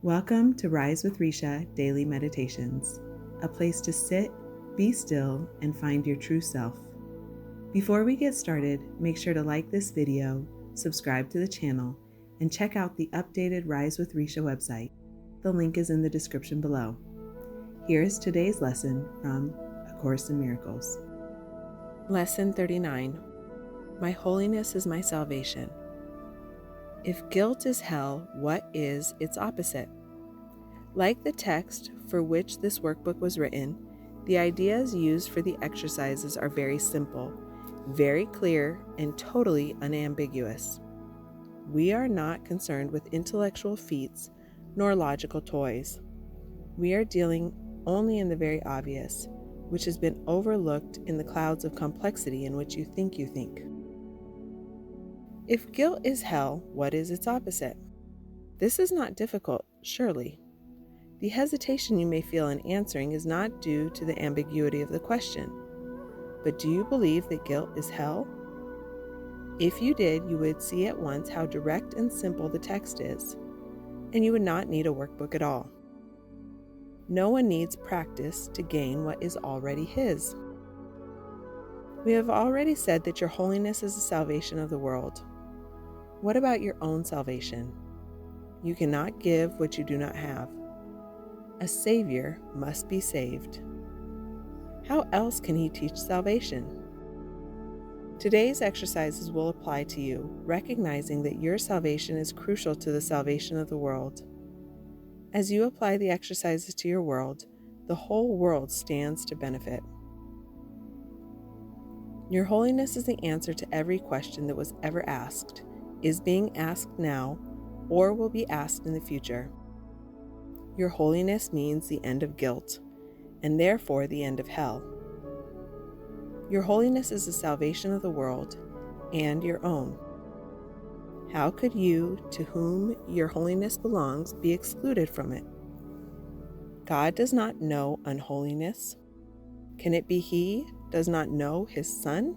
Welcome to Rise with Recia Daily Meditations, a place to sit, be still, and find your true self. Before we get started, make sure to like this video, subscribe to the channel, and check out the updated Rise with Recia website. The link is in the description below. Here is today's lesson from A Course in Miracles. Lesson 39. My holiness is my salvation. If guilt is hell, what is its opposite? Like the text for which this workbook was written, the ideas used for the exercises are very simple, very clear, and totally unambiguous. We are not concerned with intellectual feats nor logical toys. We are dealing only in the very obvious, which has been overlooked in the clouds of complexity in which you think. If guilt is hell, what is its opposite? This is not difficult, surely. The hesitation you may feel in answering is not due to the ambiguity of the question. But do you believe that guilt is hell? If you did, you would see at once how direct and simple the text is, and you would not need a workbook at all. No one needs practice to gain what is already his. We have already said that your holiness is the salvation of the world. What about your own salvation? You cannot give what you do not have. A Savior must be saved. How else can he teach salvation? Today's exercises will apply to you, recognizing that your salvation is crucial to the salvation of the world. As you apply the exercises to your world, the whole world stands to benefit. Your holiness is the answer to every question that was ever asked, is being asked now, or will be asked in the future. Your holiness means the end of guilt, and therefore the end of hell. Your holiness is the salvation of the world and your own. How could you, to whom your holiness belongs, be excluded from it? God does not know unholiness. Can it be he does not know his Son?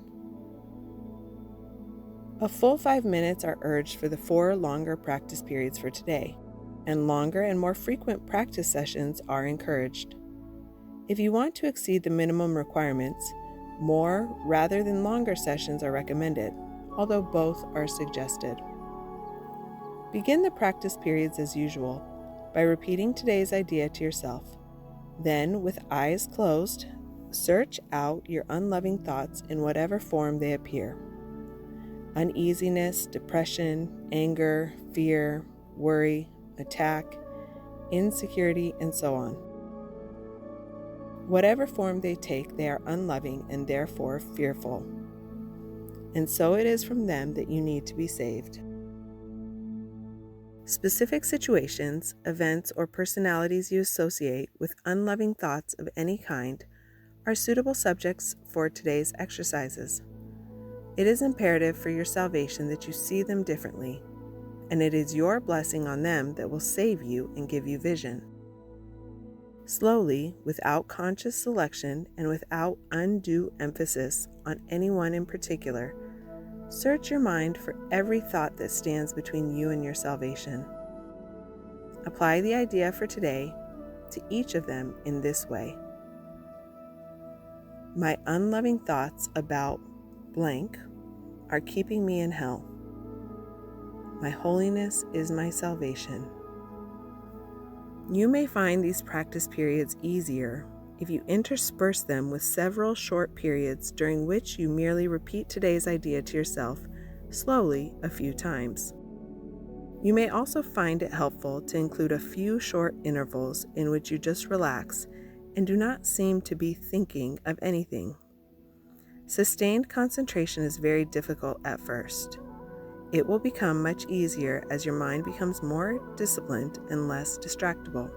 A full 5 minutes are urged for the 4 longer practice periods for today, and longer and more frequent practice sessions are encouraged. If you want to exceed the minimum requirements, more rather than longer sessions are recommended, although both are suggested. Begin the practice periods as usual by repeating today's idea to yourself. Then, with eyes closed, search out your unloving thoughts in whatever form they appear. Uneasiness, depression, anger, fear, worry, attack, insecurity, and so on. Whatever form they take, they are unloving and therefore fearful. And so it is from them that you need to be saved. Specific situations, events, or personalities you associate with unloving thoughts of any kind are suitable subjects for today's exercises. It is imperative for your salvation that you see them differently, and it is your blessing on them that will save you and give you vision. Slowly, without conscious selection and without undue emphasis on anyone in particular, search your mind for every thought that stands between you and your salvation. Apply the idea for today to each of them in this way. My unloving thoughts about blank are keeping me in hell. My holiness is my salvation. You may find these practice periods easier if you intersperse them with several short periods during which you merely repeat today's idea to yourself slowly a few times. You may also find it helpful to include a few short intervals in which you just relax and do not seem to be thinking of anything. Sustained concentration is very difficult at first. It will become much easier as your mind becomes more disciplined and less distractible.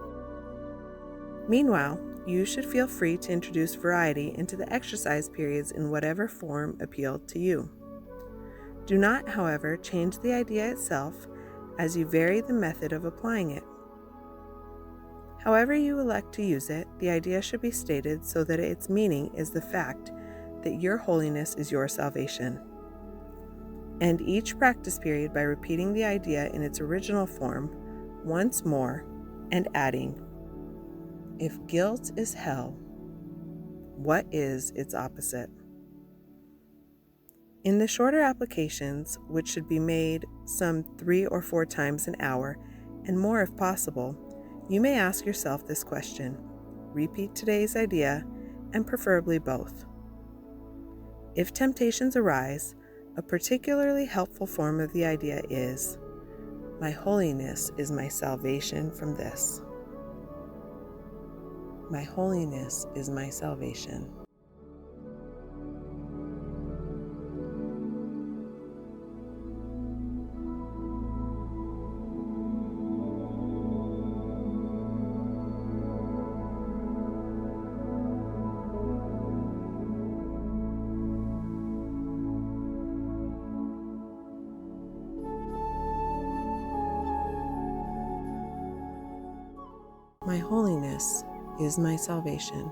Meanwhile, you should feel free to introduce variety into the exercise periods in whatever form appealed to you. Do not, however, change the idea itself as you vary the method of applying it. However you elect to use it, the idea should be stated so that its meaning is the fact that your holiness is your salvation. End each practice period by repeating the idea in its original form once more and adding, if guilt is hell, what is its opposite? In the shorter applications, which should be made some 3 or 4 times an hour, and more if possible, you may ask yourself this question, repeat today's idea, and preferably both. If temptations arise, a particularly helpful form of the idea is, my holiness is my salvation from this. My holiness is my salvation. My holiness is my salvation.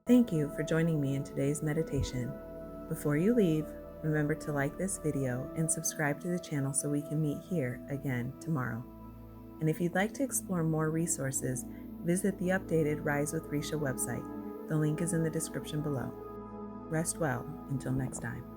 Thank you for joining me in today's meditation. Before you leave, remember to like this video and subscribe to the channel so we can meet here again tomorrow. And if you'd like to explore more resources, visit the updated Rise with Recia website. The link is in the description below. Rest well until next time.